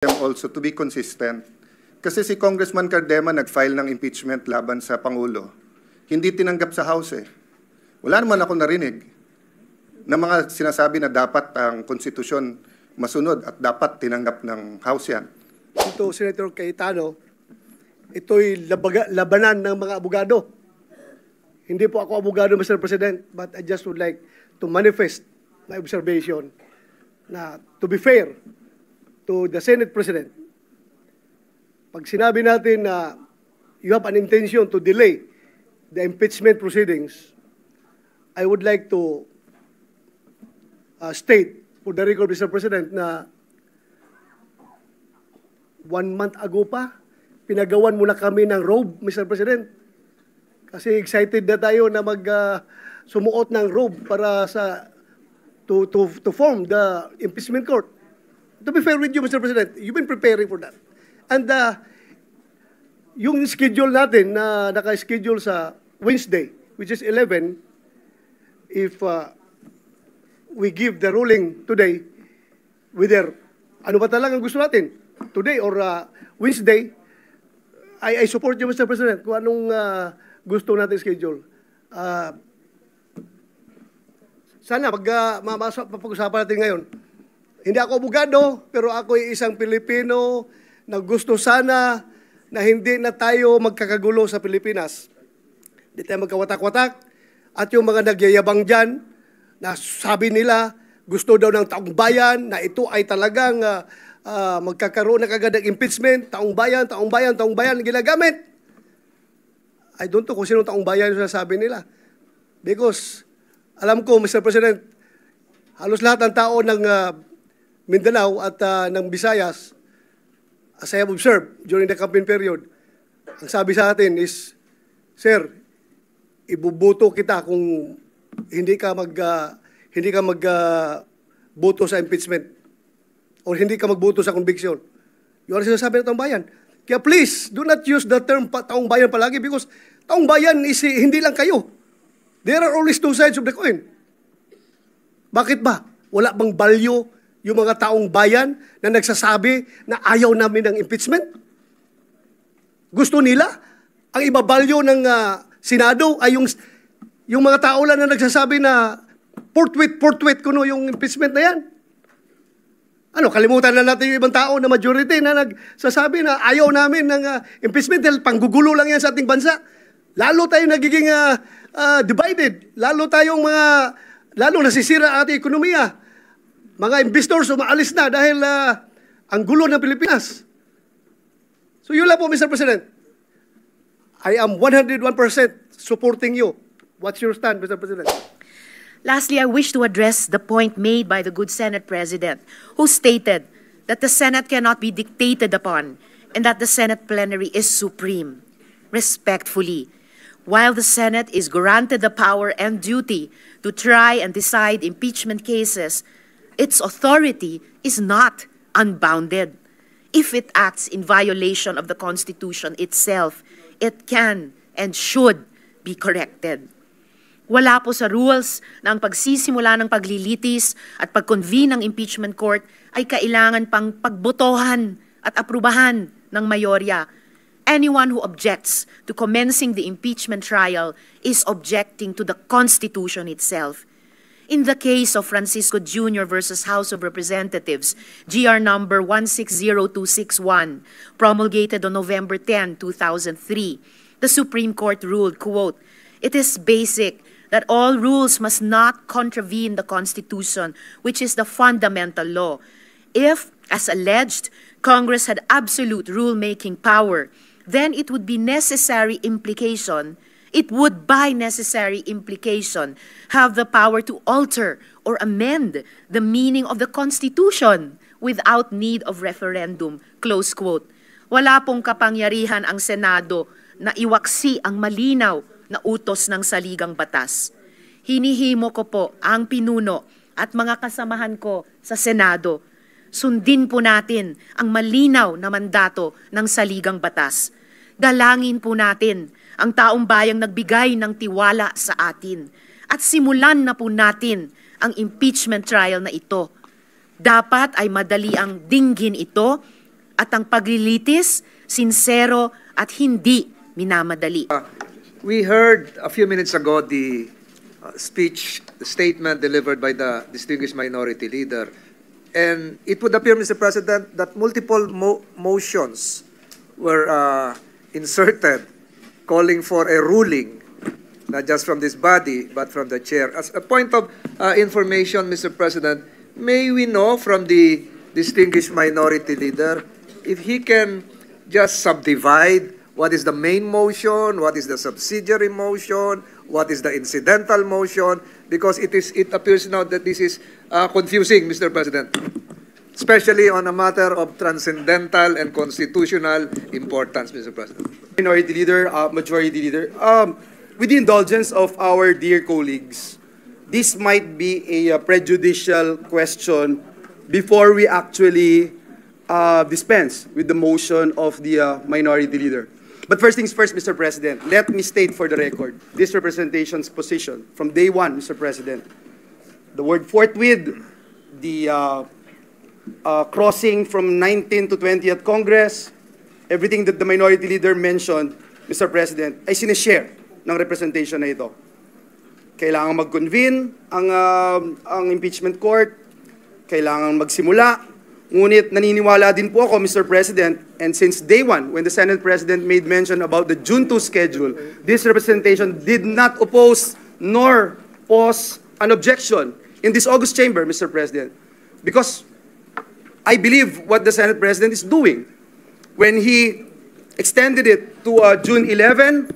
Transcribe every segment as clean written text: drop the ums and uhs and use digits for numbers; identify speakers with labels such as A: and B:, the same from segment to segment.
A: them also to be consistent. Kasi si Congressman Cardema nag-file ng impeachment laban sa Pangulo. Hindi tinanggap sa House eh. Wala naman ako narinig na mga sinasabi na dapat ang konstitusyon masunod at dapat tinanggap ng House yan.
B: Ito, Senator Cayetano, ito'y labanan ng mga abogado. Hindi po ako abogado, Mr. President, but I just would like to manifest my observation na to be fair to the Senate President, pag sinabi natin na you have an intention to delay the impeachment proceedings, I would like to state for the record, Mr. President, na 1 month ago pa, pinagawan muna kami ng robe, Mr. President. Kasi excited na tayo na sumuot ng robe para to form the impeachment court. To be fair with you, Mr. President, you've been preparing for that. And yung schedule natin na naka-schedule sa Wednesday, which is 11, if we give the ruling today, whether ano ba talagang gusto natin, today or Wednesday, I support you, Mr. President, kung anong gusto natin schedule. Sana mapag-usapan natin ngayon. Hindi ako abogado, pero ako ay isang Pilipino na gusto sana na hindi na tayo magkakagulo sa Pilipinas. Hindi tayo magkawatak-watak. At yung mga nagyayabang dyan, na sabi nila, gusto daw ng taong bayan, na ito ay talagang magkakaroon na kagad ng impeachment, taong bayan, ginagamit. I don't know kung sino taong bayan yung sabi nila. Because, alam ko, Mr. President, halos lahat ng tao ng Mindanao at ng Visayas, as I have observed during the campaign period, ang sabi sa atin is, Sir, ibubuto kita kung hindi ka magboto sa impeachment o hindi ka magboto sa conviction. Yun ang sinasabi ng taong bayan. Kaya please, do not use the term taong bayan palagi because taong bayan is hindi lang kayo. There are always two sides of the coin. Bakit ba? Wala bang value yung mga taong bayan na nagsasabi na ayaw namin ng impeachment? Gusto nila? Ang ibabalyo ng Senado ay yung mga tao lang na nagsasabi na forthwith kuno yung impeachment na yan. Ano, kalimutan na natin yung ibang tao na majority na nagsasabi na ayaw namin ng impeachment dahil panggugulo lang yan sa ating bansa. Lalo tayo nagiging divided. Lalo nasisira ang ating ekonomiya. Mga investors umaalis na dahil ang gulo ng Pilipinas. So yun lang po, Mr. President. I am 101% supporting you. What's your stand, Mr. President?
C: Lastly, I wish to address the point made by the good Senate President, who stated that the Senate cannot be dictated upon and that the Senate plenary is supreme. Respectfully, while the Senate is granted the power and duty to try and decide impeachment cases, its authority is not unbounded. If it acts in violation of the Constitution itself, it can and should be corrected. Wala po sa rules na ang pagsisimula ng paglilitis at pag-convene ng impeachment court ay kailangan pang pagbotohan at aprubahan ng mayorya. Anyone who objects to commencing the impeachment trial is objecting to the Constitution itself. In the case of Francisco Jr. versus House of Representatives, GR number 160261, promulgated on November 10, 2003, the Supreme Court ruled, quote, "It is basic that all rules must not contravene the Constitution, which is the fundamental law. If, as alleged, Congress had absolute rule-making power, then it would by necessary implication have the power to alter or amend the meaning of the Constitution without need of referendum." Close quote. Wala pong kapangyarihan ang Senado na iwaksi ang malinaw na utos ng saligang batas. Hinihimo ko po ang pinuno at mga kasamahan ko sa Senado. Sundin po natin ang malinaw na mandato ng saligang batas. Dalangin po natin ang taong bayang nagbigay ng tiwala sa atin at simulan na po natin ang impeachment trial na ito. Dapat ay madali ang dinggin ito at ang paglilitis, sincero at hindi minamadali.
D: We heard a few minutes ago the statement delivered by the distinguished minority leader. And it would appear, Mr. President, that multiple motions were inserted calling for a ruling, not just from this body, but from the chair. As a point of information, Mr. President, may we know from the distinguished minority leader if he can just subdivide what is the main motion, what is the subsidiary motion, what is the incidental motion, because it appears now that this is confusing, Mr. President, especially on a matter of transcendental and constitutional importance, Mr. President.
E: Minority Leader, Majority Leader, with the indulgence of our dear colleagues, this might be a prejudicial question before we actually dispense with the motion of the Minority Leader. But first things first, Mr. President, let me state for the record this representation's position from day one, Mr. President. The word forthwith, the crossing from 19th to 20th Congress, everything that the Minority Leader mentioned, Mr. President, ay sinishare ng representation na ito. Kailangan mag-convene ang impeachment court, kailangan magsimula. Ngunit naniniwala din po ako, Mr. President, and since day one, when the Senate President made mention about the June 2 schedule, this representation did not oppose nor pose an objection in this August chamber, Mr. President, because I believe what the Senate President is doing. When he extended it to June 11,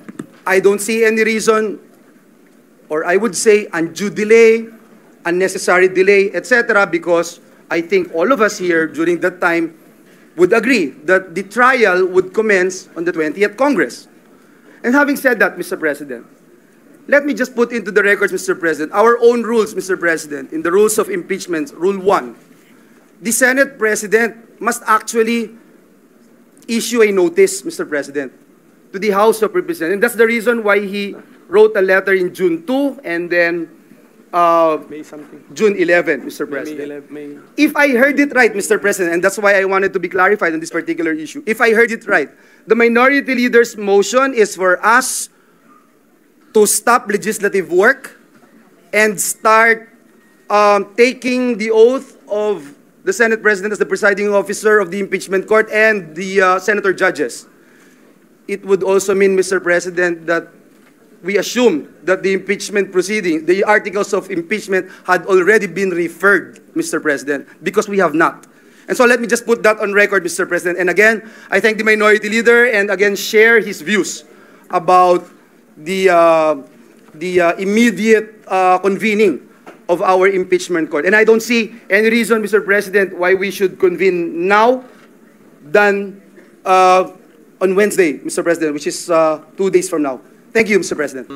E: I don't see any reason, or I would say undue delay, unnecessary delay, etc., because I think all of us here during that time would agree that the trial would commence on the 20th Congress. And having said that, Mr. President, let me just put into the records, Mr. President, our own rules, Mr. President, in the rules of impeachment, Rule 1. The Senate President must actually issue a notice, Mr. President, to the House of Representatives. And that's the reason why he wrote a letter in June 2 and then June 11, Mr. President. If I heard it right, Mr. President, and that's why I wanted to be clarified on this particular issue. If I heard it right, the Minority Leader's motion is for us to stop legislative work and start taking the oath of the Senate President as the presiding officer of the impeachment court and the senator judges. It would also mean, Mr. President, that we assume that the impeachment proceeding, the articles of impeachment had already been referred, Mr. President, because we have not. And so let me just put that on record, Mr. President. And again, I thank the Minority Leader and again share his views about the immediate convening of our impeachment court. And I don't see any reason, Mr. President, why we should convene now than on Wednesday, Mr. President, which is 2 days from now. Thank you, Mr. President.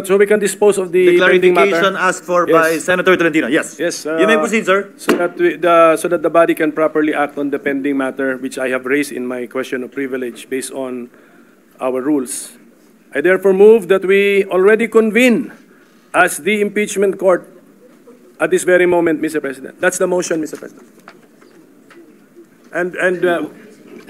F: So we can dispose of the pending
G: clarification
F: matter.
G: asked for by Senator Tolentino. Yes.
F: Yes.
G: You may proceed, sir.
F: So that the body can properly act on the pending matter, which I have raised in my question of privilege based on our rules. I therefore move that we already convene as the impeachment court at this very moment, Mr. President. That's the motion, Mr. President. And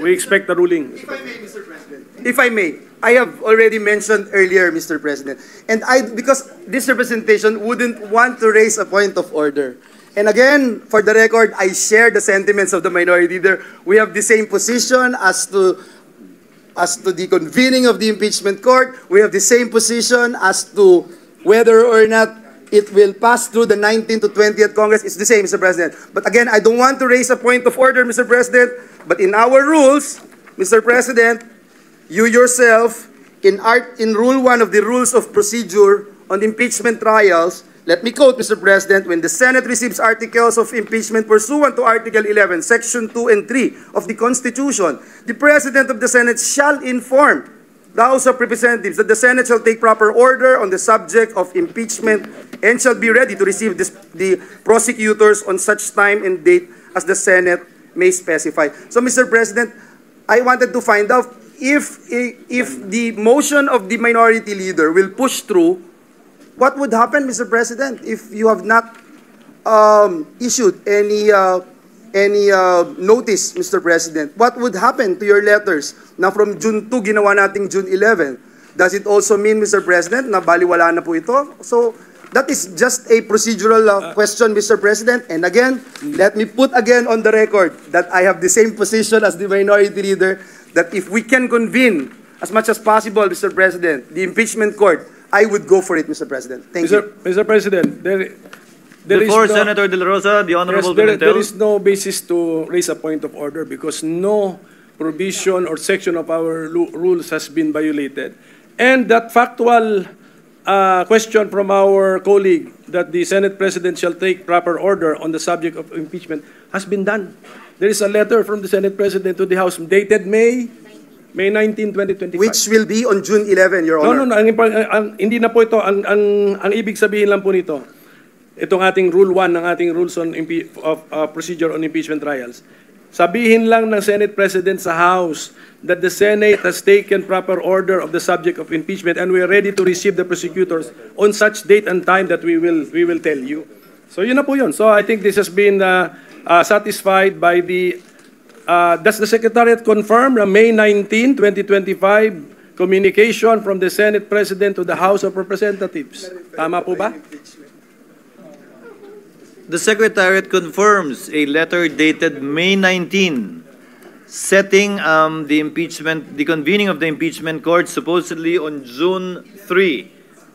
F: we expect the ruling.
E: If I may, Mr. President. If I may, I have already mentioned earlier, Mr. President, and because this representation wouldn't want to raise a point of order. And again, for the record, I share the sentiments of the Minority Leader. We have the same position as to the convening of the impeachment court. We have the same position as to whether or not it will pass through the 19th to 20th Congress. It's the same, Mr. President. But again, I don't want to raise a point of order, Mr. President, but in our rules, Mr. President, you yourself, in Rule 1 of the Rules of Procedure on impeachment trials, let me quote, Mr. President, when the Senate receives articles of impeachment pursuant to Article 11, Section 2 and 3 of the Constitution, the President of the Senate shall inform the House of Representatives that the Senate shall take proper order on the subject of impeachment and shall be ready to receive the prosecutors on such time and date as the Senate may specify. So, Mr. President, I wanted to find out if the motion of the Minority Leader will push through, what would happen, Mr. President, if you have not issued any any notice, Mr. President, what would happen to your letters na from June 2 ginawa nating June 11? Does it also mean, Mr. President, na baliwala na po ito? So that is just a procedural question, Mr. President. And again, let me put again on the record that I have the same position as the Minority Leader, that if we can convene as much as possible, Mr. President, the impeachment court, I would go for it, Mr. President. Thank you.
F: Mr. President, there is
G: Before
F: no,
G: Senator De La Rosa, the Honorable
F: there
G: Pimentel.
F: is no basis to raise a point of order because no provision or section of our rules has been violated. And that factual question from our colleague that the Senate President shall take proper order on the subject of impeachment has been done. There is a letter from the Senate President to the House dated May 19, 2025.
E: Which will be on June 11, Your Honor.
F: No. Hindi na po ito. Ang ibig sabihin lang po nito, itong ating Rule 1 ng ating Rules on Procedure on Impeachment Trials. Sabihin lang ng Senate President sa House that the Senate has taken proper order of the subject of impeachment and we are ready to receive the prosecutors on such date and time that we will tell you. So yun na po yun. So I think this has been satisfied by the does the Secretariat confirm the May 19, 2025 communication from the Senate President to the House of Representatives? Tama po ba?
G: The Secretariat confirms a letter dated May 19 setting the convening of the impeachment court supposedly on June 3,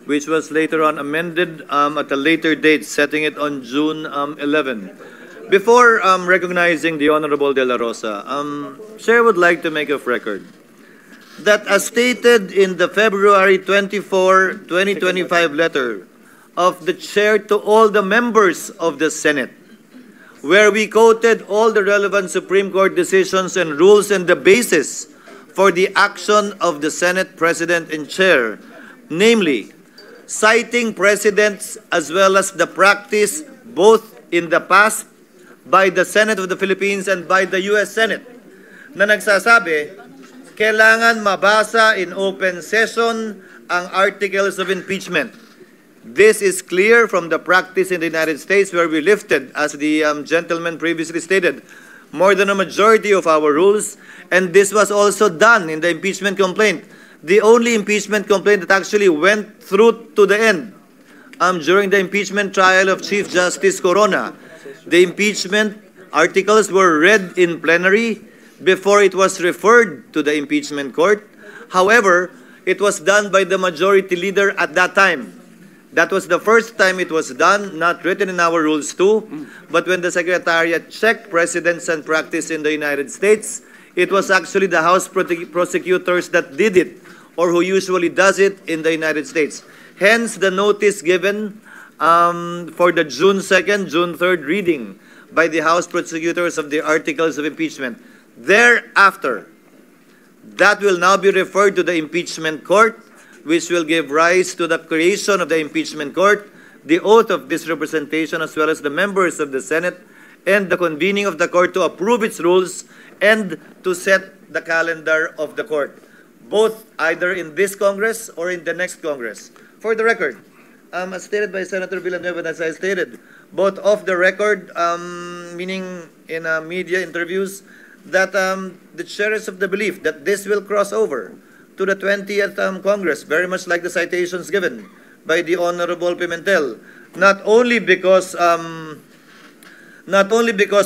G: which was later on amended at a later date, setting it on June 11. Before recognizing the Honorable De La Rosa, Chair would like to make a record that as stated in the February 24, 2025 letter of the Chair to all the members of the Senate, where we quoted all the relevant Supreme Court decisions and rules and the basis for the action of the Senate President and Chair, namely, citing precedents as well as the practice both in the past by the Senate of the Philippines and by the U.S. Senate, na nagsasabi, kailangan mabasa in open session ang articles of impeachment. This is clear from the practice in the United States where we lifted, as the gentleman previously stated, more than a majority of our rules, and this was also done in the impeachment complaint. The only impeachment complaint that actually went through to the end during the impeachment trial of Chief Justice Corona. The impeachment articles were read in plenary before it was referred to the impeachment court. However, it was done by the majority leader at that time. That was the first time it was done, not written in our rules too, but when the Secretariat checked precedents and practice in the United States, it was actually the House prosecutors that did it, or who usually does it in the United States. Hence, the notice given for the June 2nd, June 3rd reading by the House prosecutors of the articles of impeachment. Thereafter, that will now be referred to the impeachment court, which will give rise to the creation of the impeachment court, the oath of this representation, as well as the members of the Senate, and the convening of the court to approve its rules and to set the calendar of the court, both either in this Congress or in the next Congress. For the record, as stated by Senator Villanueva, as I stated, both off the record, meaning in media interviews, that the chair is of the belief that this will cross over to the 20th Congress, very much like the citations given by the Honorable Pimentel, not only because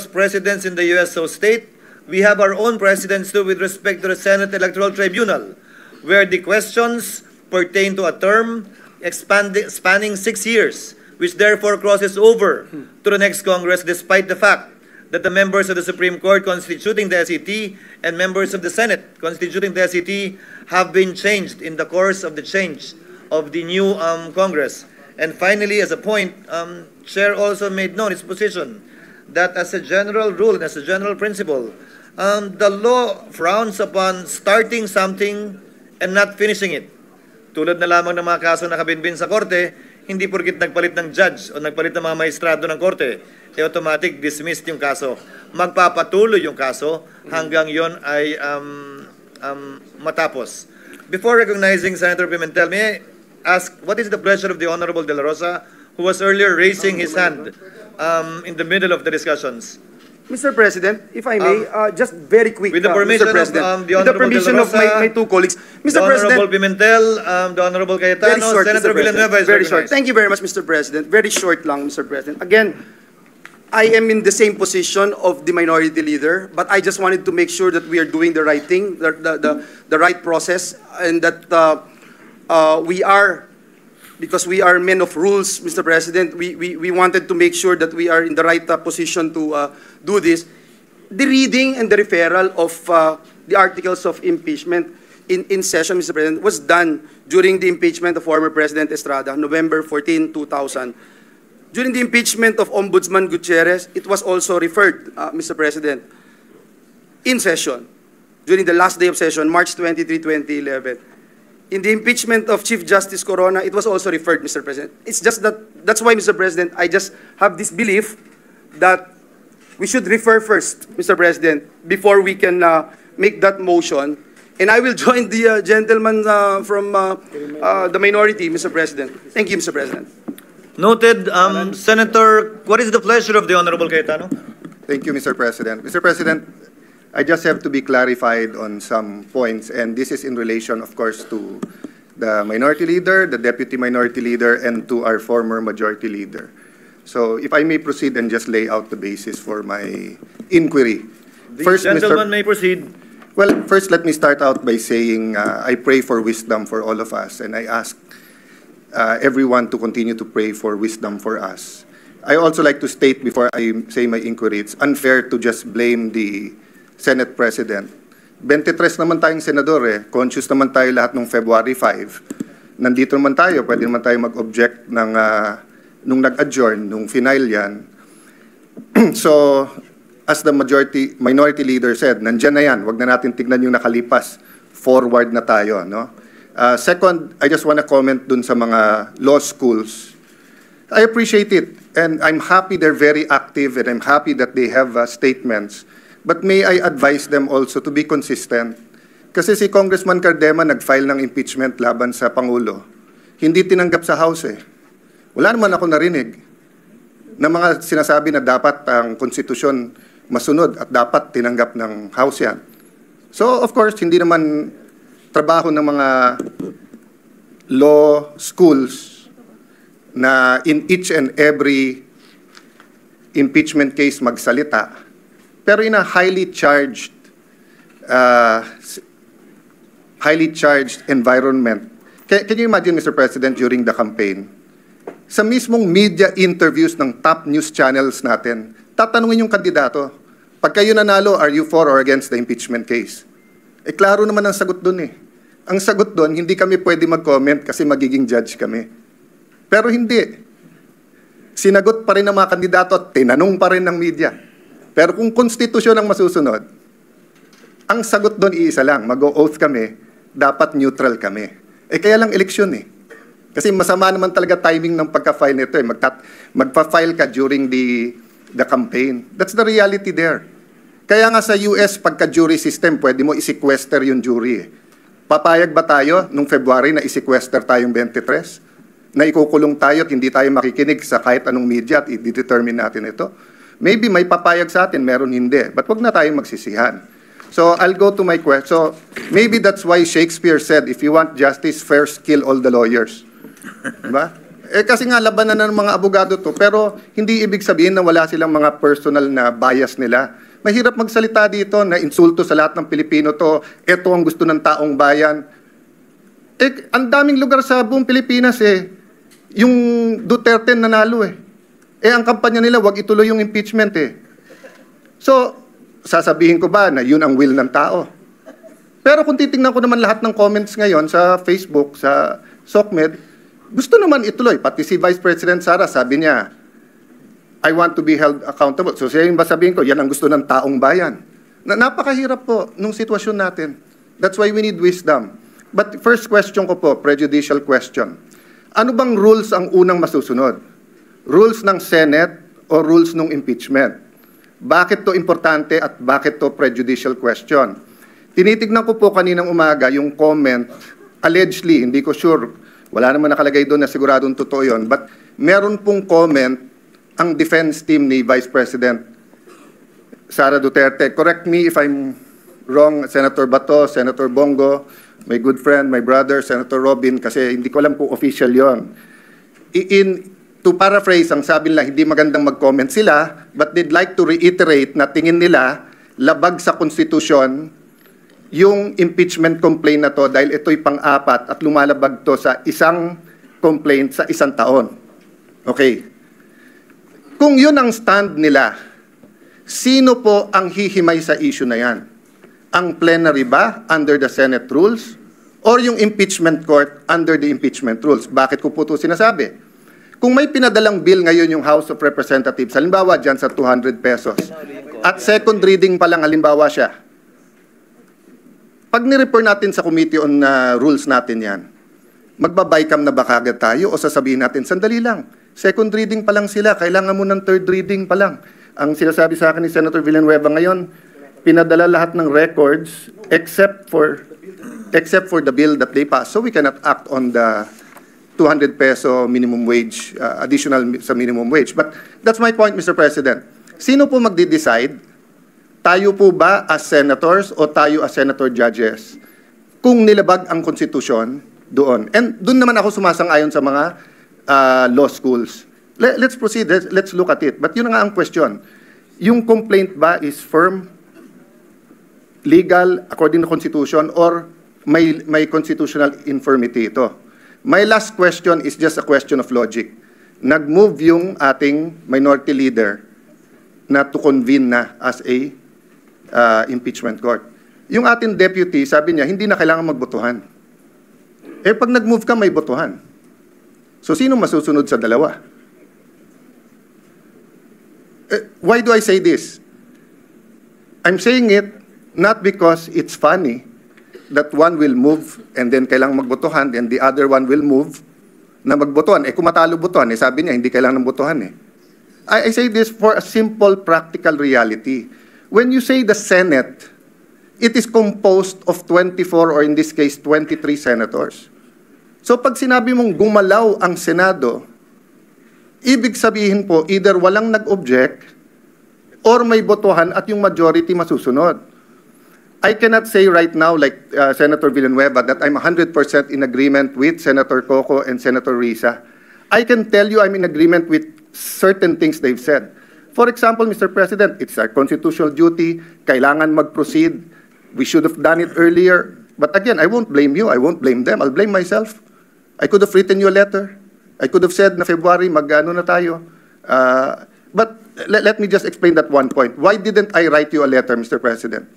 G: presidents in the U.S. so state, we have our own precedents too with respect to the Senate Electoral Tribunal, where the questions pertain to a term spanning 6 years, which therefore crosses over to the next Congress, despite the fact that the members of the Supreme Court constituting the SET and members of the Senate constituting the SET have been changed in the course of the change of the new Congress. And finally, as a point, Chair also made known its position that as a general rule and as a general principle, the law frowns upon starting something and not finishing it. Tulad na lamang ng mga kaso na kabinbin sa korte, hindi porkit nagpalit ng judge o nagpalit ng mga maestrado ng korte, automatic dismissed yung kaso. Magpapatuloy yung kaso hanggang yon ay matapos. Before recognizing Senator Pimentel, may I ask, what is the pleasure of the Honorable De La Rosa, who was earlier raising his hand in the middle of the discussions?
E: Mr. President, if I may, just very quick,
G: with the permission
E: Mr. President,
G: of the
E: with the
G: Honorable
E: permission
G: De La
E: of
G: Rosa,
E: my two colleagues,
G: The
E: Mr.
G: Honorable
E: President,
G: Pimentel, the Honorable
E: very
G: Cayetano,
E: short,
G: Senator
E: Mr. President.
G: Villanueva is
E: Very short.
G: recognized.
E: Thank you very much, Mr. President. Very short lang, Mr. President. Again, I am in the same position of the minority leader, but I just wanted to make sure that we are doing the right thing, the right process, and that we are, because we are men of rules, Mr. President, we wanted to make sure that we are in the right position to do this. The reading and the referral of the articles of impeachment in session, Mr. President, was done during the impeachment of former President Estrada, November 14, 2000. During the impeachment of Ombudsman Gutierrez, it was also referred, Mr. President, in session, during the last day of session, March 23, 2011. In the impeachment of Chief Justice Corona, it was also referred, Mr. President. It's just that's why, Mr. President, I just have this belief that we should refer first, Mr. President, before we can make that motion. And I will join the gentleman from the minority, Mr. President. Thank you, Mr. President.
G: Noted. Senator, what is the pleasure of the Honorable Cayetano?
A: Thank you, Mr. President. Mr. President, I just have to be clarified on some points, and this is in relation, of course, to the minority leader, the deputy minority leader, and to our former majority leader. So if I may proceed and just lay out the basis for my inquiry.
G: The gentleman may proceed.
A: Well, first let me start out by saying I pray for wisdom for all of us, and I ask everyone to continue to pray for wisdom for us. I also like to state before I say my inquiry, it's unfair to just blame the Senate President. 23 naman tayong senador eh. Conscious naman tayo lahat nung February 5. Nandito naman tayo, pwede naman tayo mag-object ng nung nag-adjourn, nung final yan. So, as the minority leader said, nandyan na yan, wag na natin tignan yung nakalipas. Forward na tayo, no? Second, I just want to comment dun sa mga law schools. I appreciate it, and I'm happy they're very active, and I'm happy that they have statements. But may I advise them also to be consistent? Kasi si Congressman Cardema nag-file ng impeachment laban sa Pangulo. Hindi tinanggap sa House eh. Wala naman ako narinig na mga sinasabi na dapat ang konstitusyon masunod at dapat tinanggap ng House yan. So, of course, hindi naman trabaho ng mga law schools na in each and every impeachment case magsalita. Pero in a highly charged environment. Can you imagine, Mr. President, during the campaign, sa mismong media interviews ng top news channels natin, tatanungin yung kandidato, pag kayo nanalo, are you for or against the impeachment case? Eh, klaro naman ang sagot doon eh. Ang sagot doon, hindi kami pwede mag-comment kasi magiging judge kami. Pero hindi. Sinagot pa rin ng mga kandidato at tinanong pa rin ng media. Pero kung konstitusyon ang masusunod, ang sagot doon iisa lang, mag-o-oath kami, dapat neutral kami. Eh kaya lang eleksyon eh. Kasi masama naman talaga timing ng pagka-file nito eh. Magpa-file ka during the campaign. That's the reality there. Kaya nga sa US, pagka-jury system, pwede mo i-sequester yung jury eh. Papayag ba tayo nung February na i-sequester tayong 23? Na ikukulong tayo at hindi tayo makikinig sa kahit anong media at i-determine natin ito? Maybe may papayag sa atin, meron hindi. But wag na tayong magsisihan. So I'll go to my question. So maybe that's why Shakespeare said, if you want justice, first kill all the lawyers. Diba? Eh kasi nga labanan ng mga abogado to, pero hindi ibig sabihin na wala silang mga personal na bias nila. Mahirap magsalita dito na insulto sa lahat ng Pilipino to, ito ang gusto ng taong bayan. Eh, ang daming lugar sa buong Pilipinas eh, yung Duterte nanalo eh. Eh, ang kampanya nila, wag ituloy yung impeachment eh. So, sasabihin ko ba na yun ang will ng tao? Pero kung titingnan ko naman lahat ng comments ngayon sa Facebook, sa SOCMED, gusto naman ituloy. Pati si Vice President Sara, sabi niya, I want to be held accountable. So siya yung ba sabihin ko, yan ang gusto ng taong bayan. Napakahirap po nung sitwasyon natin. That's why we need wisdom. But first question ko po, prejudicial question. Ano bang rules ang unang masusunod? Rules ng Senate o rules ng impeachment? Bakit to importante at bakit to prejudicial question? Tinitignan ko po kaninang umaga yung comment, allegedly, hindi ko sure, wala naman nakalagay doon na siguradong totoo yun, but meron pong comment ang defense team ni Vice President Sara Duterte. Correct me if I'm wrong, Senator Bato, Senator Bongo, my good friend, my brother, Senator Robin, kasi hindi ko alam kung official yon. To paraphrase, ang sabi nila, hindi magandang mag-comment sila, but they'd like to reiterate na tingin nila labag sa konstitusyon yung impeachment complaint na to dahil ito'y pang-apat at lumalabag to sa isang complaint sa isang taon. Okay. Kung yun ang stand nila, sino po ang hihimay sa issue na yan? Ang plenary ba under the Senate rules or yung impeachment court under the impeachment rules? Bakit ko po ito sinasabi? Kung may pinadalang bill ngayon yung House of Representatives, halimbawa dyan sa 200 pesos, at second reading pa lang halimbawa siya, pag ni-report natin sa Committee on Rules natin yan, magbabaycam na ba kagad tayo o sasabihin natin, sandali lang, second reading pa lang sila, kailangan mo ng third reading pa lang. Ang sinasabi sa akin ni Senator Villanueva ngayon, pinadala lahat ng records except for the bill that they passed. So we cannot act on the 200 peso minimum wage, additional sa minimum wage. But that's my point, Mr. President. Sino po magde-decide? Tayo po ba as senators o tayo as senator judges? Kung nilabag ang konstitusyon doon. And doon naman ako sumasang-ayon sa mga law schools. Let's proceed. Let's look at it. But yun na nga ang question. Yung complaint ba is firm, legal, according to Constitution, or may constitutional infirmity ito? My last question is just a question of logic. Nag-move yung ating minority leader na to convene na as a impeachment court. Yung ating deputy, sabi niya, hindi na kailangan magbotohan. Eh pag nag-move ka, may botohan. So sino masusunod sa dalawa? Why do I say this? I'm saying it not because it's funny that one will move and then kailangang magbotohan and the other one will move na magbotohan. Eh kung matalo botohan, eh sabi niya hindi kailangan ng botohan eh. I say this for a simple practical reality. When you say the Senate, it is composed of 24 or in this case 23 senators. So pag sinabi mong gumalaw ang Senado, ibig sabihin po either walang nag-object or may botohan at yung majority masusunod. I cannot say right now, like Senator Villanueva, that I'm 100% in agreement with Senator Coco and Senator Risa. I can tell you I'm in agreement with certain things they've said. For example, Mr. President, it's our constitutional duty. Kailangan mag-proceed. We should have done it earlier. But again, I won't blame you. I won't blame them. I'll blame myself. I could have written you a letter. I could have said na February, mag-ano na tayo. But let me just explain that one point. Why didn't I write you a letter, Mr. President?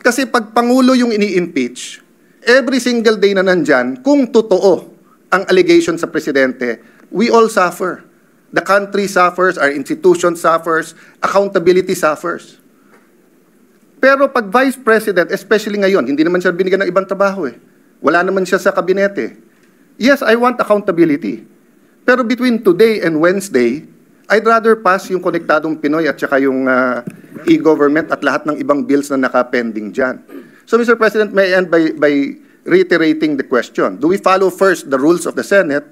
A: Kasi pag Pangulo yung ini-impeach, every single day na nandyan, kung totoo ang allegation sa Presidente, we all suffer. The country suffers, our institution suffers, accountability suffers. Pero pag Vice President, especially ngayon, hindi naman siya binigyan ng ibang trabaho eh. Wala naman siya sa kabinete. Yes, I want accountability. Pero between today and Wednesday, I'd rather pass yung Konektadong Pinoy at saka yung e-government at lahat ng ibang bills na nakapending dyan. So, Mr. President, may I end by reiterating the question. Do we follow first the rules of the Senate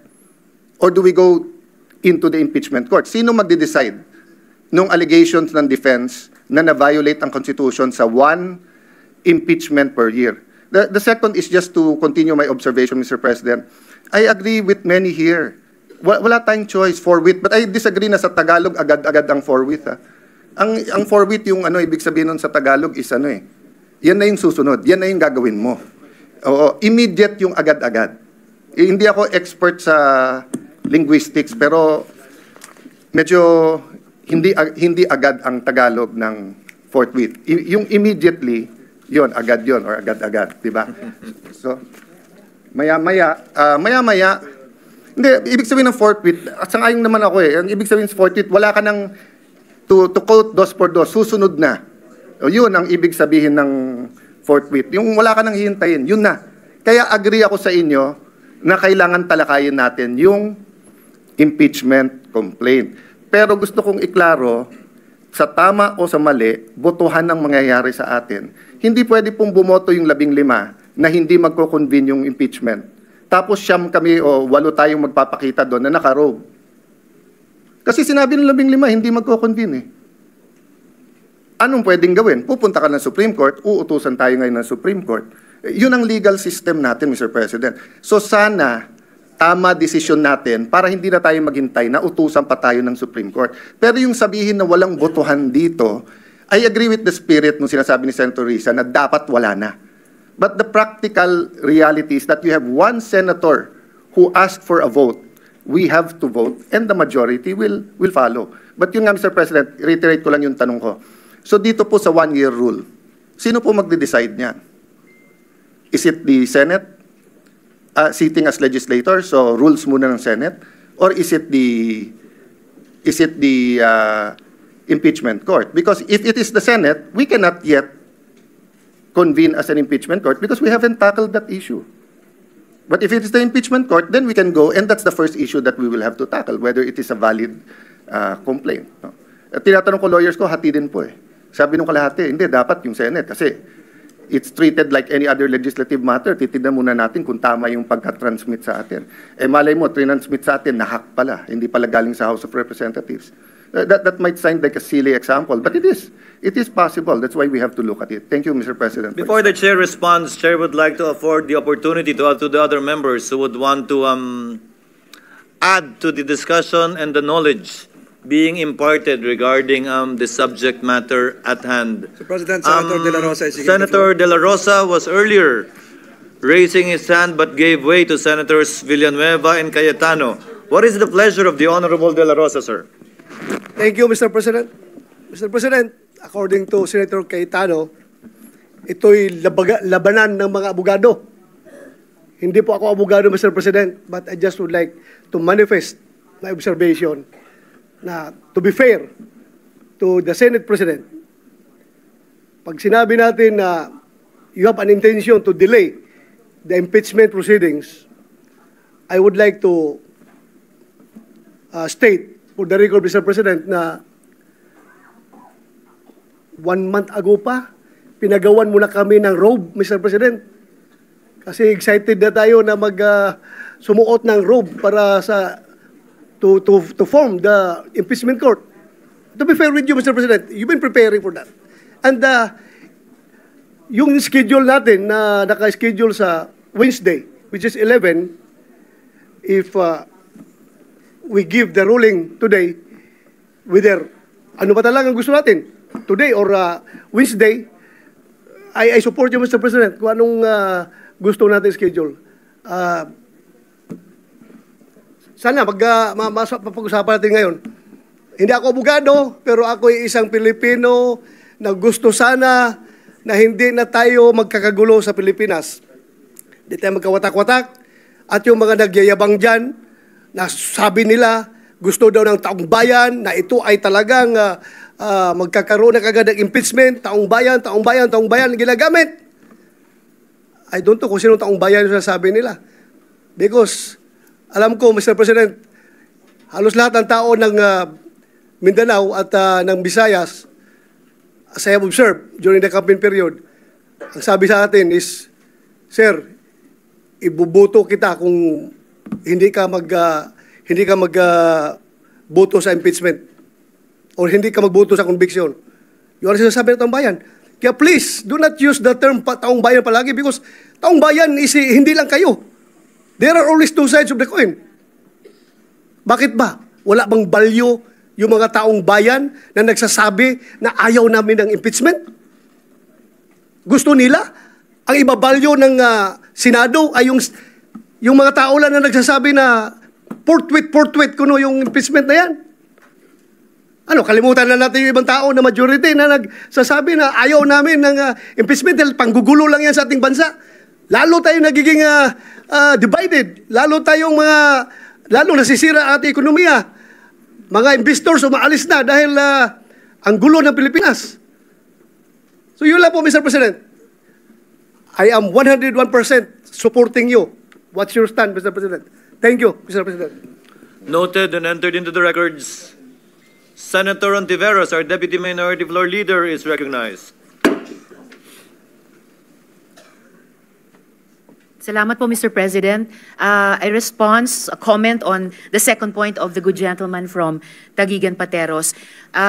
A: or do we go into the impeachment court? Sino magde-decide nung allegations ng defense na na-violate ang Constitution sa one impeachment per year? The second is just to continue my observation, Mr. President. I agree with many here. Wala tayong choice, forthwith. But I disagree na sa Tagalog, agad-agad ang forthwith. Ang forthwith, yung ibig sabihin nun sa Tagalog is yan na yung susunod, yan na yung gagawin mo. Oo, immediate yung agad-agad. Hindi ako expert sa linguistics, pero medyo hindi agad ang Tagalog ng forthwith. Yung immediately, yon agad yon or agad-agad, di ba? So, maya-maya, hindi, ibig sabihin ng forthwith, at sangayon naman ako eh, ang ibig sabihin ng forthwith, wala ka nang to quote dos por dos, susunod na. O yun ang ibig sabihin ng forthwith. Yung wala ka nang hihintayin, yun na. Kaya agree ako sa inyo na kailangan talakayin natin yung impeachment complaint. Pero gusto kong iklaro, sa tama o sa mali, botohan ang mangyayari sa atin. Hindi pwede pong bumoto yung 15 na hindi magko-convene yung impeachment. Tapos siyam kami o 8 tayong magpapakita doon na naka-robe. Kasi sinabi ng 15, hindi magko-convene eh. anong pwedeng gawin? Pupunta ka ng Supreme Court, uutusan tayo ngayon ng Supreme Court. Yun ang legal system natin, Mr. President. So sana, tama desisyon natin para hindi na tayo maghintay na utusan pa tayo ng Supreme Court. Pero yung sabihin na walang botohan dito, I agree with the spirit nung sinasabi ni Senator Risa na dapat wala na. But the practical reality is that you have one senator who asked for a vote. We have to vote and the majority will follow. But yun nga, Mr. President, reiterate ko lang yung tanong ko. So dito po sa one-year rule, sino po magde-decide niyan? Is it the Senate sitting as legislator, so rules muna ng Senate? Or is it the impeachment court? Because if it is the Senate, we cannot yet convene as an impeachment court because we haven't tackled that issue. But if it is the impeachment court, then we can go, and that's the first issue that we will have to tackle, whether it is a valid complaint. No? At tinatanong ko lawyers ko, hati din po eh. Sabi nung kalahati, hindi, dapat yung Senate kasi it's treated like any other legislative matter. Titignan muna natin kung tama yung pagka-transmit sa atin. Eh malay mo, transmit sa atin, na-hack pala. Hindi pala galing sa House of Representatives. That might sound like a silly example, but it is. It is possible. That's why we have to look at it. Thank you, Mr. President.
G: Before the chair responds, chair would like to afford the opportunity to the other members who would want to add to the discussion and the knowledge being imparted regarding the subject matter at hand.
D: So, President, Senator De La Rosa is seeking the
G: Senator
D: floor.
G: De La Rosa was earlier raising his hand but gave way to Senators Villanueva and Cayetano. What is the pleasure of the Honorable De La Rosa, sir?
B: Thank you, Mr. President. Mr. President, according to Senator Cayetano, ito'y labanan ng mga abogado. Hindi po ako abogado, Mr. President, but I just would like to manifest my observation na, to be fair to the Senate President, pag sinabi natin na you have an intention to delay the impeachment proceedings, I would like to state for the record, Mr. President, na 1 month ago pa, pinagawan muna kami ng robe, Mr. President. Kasi excited na tayo na sumuot ng robe para to form the impeachment court. To be fair with you, Mr. President, you've been preparing for that. And yung schedule natin na naka-schedule sa Wednesday, which is 11, if we give the ruling today, whether ano ba talagang gusto natin, today or Wednesday, I support you, Mr. President, kung anong gusto natin schedule. Sana mapag-usapan natin ngayon. Hindi ako abogado, pero ako ay isang Pilipino na gusto sana na hindi na tayo magkakagulo sa Pilipinas. Hindi tayo magkawatak-watak. At yung mga nagyayabang dyan, na sabi nila, gusto daw ng taong bayan, na ito ay talagang magkakaroon na kagad ng impeachment, taong bayan, ginagamit. I don't know kung sino taong bayan yung sabi nila. Because, alam ko, Mr. President, halos lahat ng tao ng Mindanao at ng Visayas, as I have observed during the campaign period, ang sabi sa atin is, Sir, ibubuto kita kung hindi ka magboto sa impeachment or hindi ka magboto sa conviction. Yun ang sinasabi ng taong bayan. Kaya please, do not use the term taong bayan palagi because taong bayan is hindi lang kayo. There are always two sides of the coin. Bakit ba? Wala bang value yung mga taong bayan na nagsasabi na ayaw namin ng impeachment? Gusto nila? Ang ibabalyo ng Senado ay yung mga tao lang na nagsasabi na forthwith kuno yung impeachment na yan. Ano, kalimutan na natin yung ibang tao na majority na nagsasabi na ayaw namin ng impeachment dahil panggugulo lang yan sa ating bansa. Lalo tayo nagiging divided. Lalo nasisira ang ating ekonomiya. Mga investors umaalis na dahil ang gulo ng Pilipinas. So yun lang po, Mr. President. I am 101% supporting you. What's your stand, Mr. President? Thank you, Mr. President.
G: Noted and entered into the records. Senator Ontiveros, our Deputy Minority Floor Leader, is recognized.
C: Salamat po, Mr. President. I a comment on the second point of the good gentleman from Taguigan Pateros.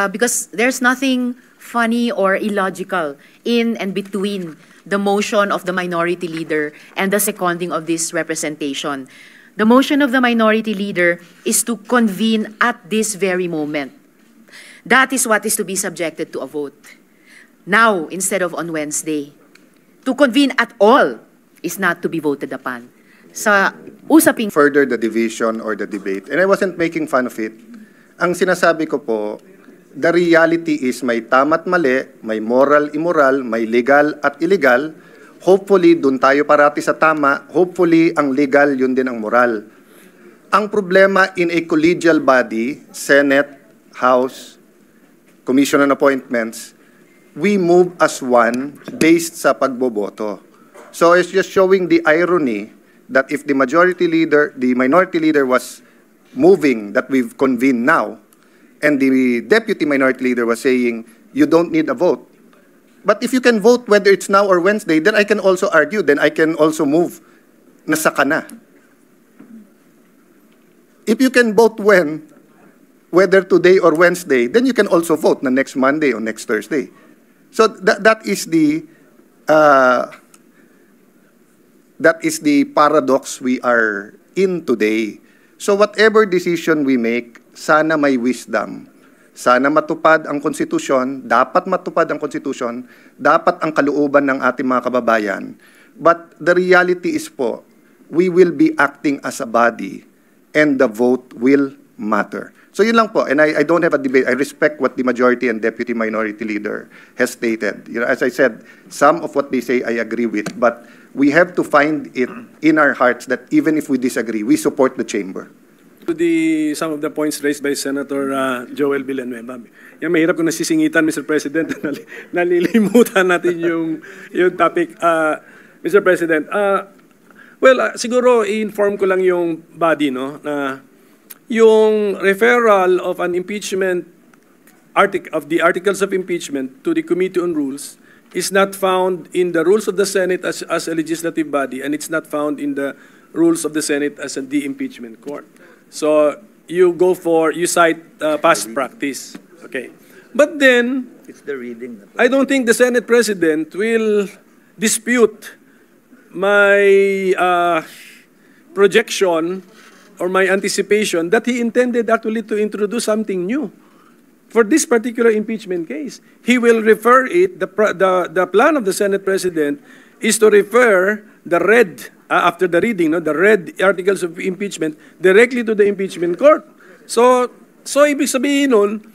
C: Because there's nothing funny or illogical in and between the motion of the minority leader and the seconding of this representation. The motion of the minority leader is to convene at this very moment. That is what is to be subjected to a vote. Now, instead of on Wednesday. To convene at all is not to be voted upon. Sa usaping
A: Further the division or the debate. And I wasn't making fun of it. Ang sinasabi ko po, the reality is may tama't mali, may moral, immoral, may legal at illegal. Hopefully, dun tayo parati sa tama. Hopefully, ang legal, yun din ang moral. Ang problema in a collegial body, Senate, House, Commission on Appointments, we move as one based sa pagboboto. So it's just showing the irony that if the minority leader was moving that we've convened now, and the deputy minority leader was saying, you don't need a vote. But if you can vote whether it's now or Wednesday, then I can also argue, then I can also move na saka na. If you can vote when, whether today or Wednesday, then you can also vote na next Monday or next Thursday. So that is the paradox we are in today. So whatever decision we make, sana may wisdom. Sana matupad ang konstitusyon, dapat matupad ang konstitusyon, dapat ang kalooban ng ating mga kababayan. But the reality is po, we will be acting as a body and the vote will matter. So yun lang po, and I don't have a debate. I respect what the majority and deputy minority leader has stated. You know, as I said, some of what they say I agree with, but we have to find it in our hearts that even if we disagree, we support the chamber.
F: To some of the points raised by Senator Joel Villanueva. Yan, mahirap kung nasisingitan, Mr. President, nalilimutan natin yung topic. Mr. President, siguro i-inform ko lang yung body, no, na yung referral of an impeachment of the articles of impeachment to the Committee on Rules is not found in the rules of the Senate as a legislative body, and it's not found in the rules of the Senate as the impeachment court. So you cite past practice. Okay. But then,
G: It's the reading.
F: I don't think the Senate President will dispute my projection or my anticipation that he intended actually to introduce something new. For this particular impeachment case, he will refer it, the plan of the Senate President is to refer the after the reading, the read articles of impeachment directly to the impeachment court. So ibig sabihin nun,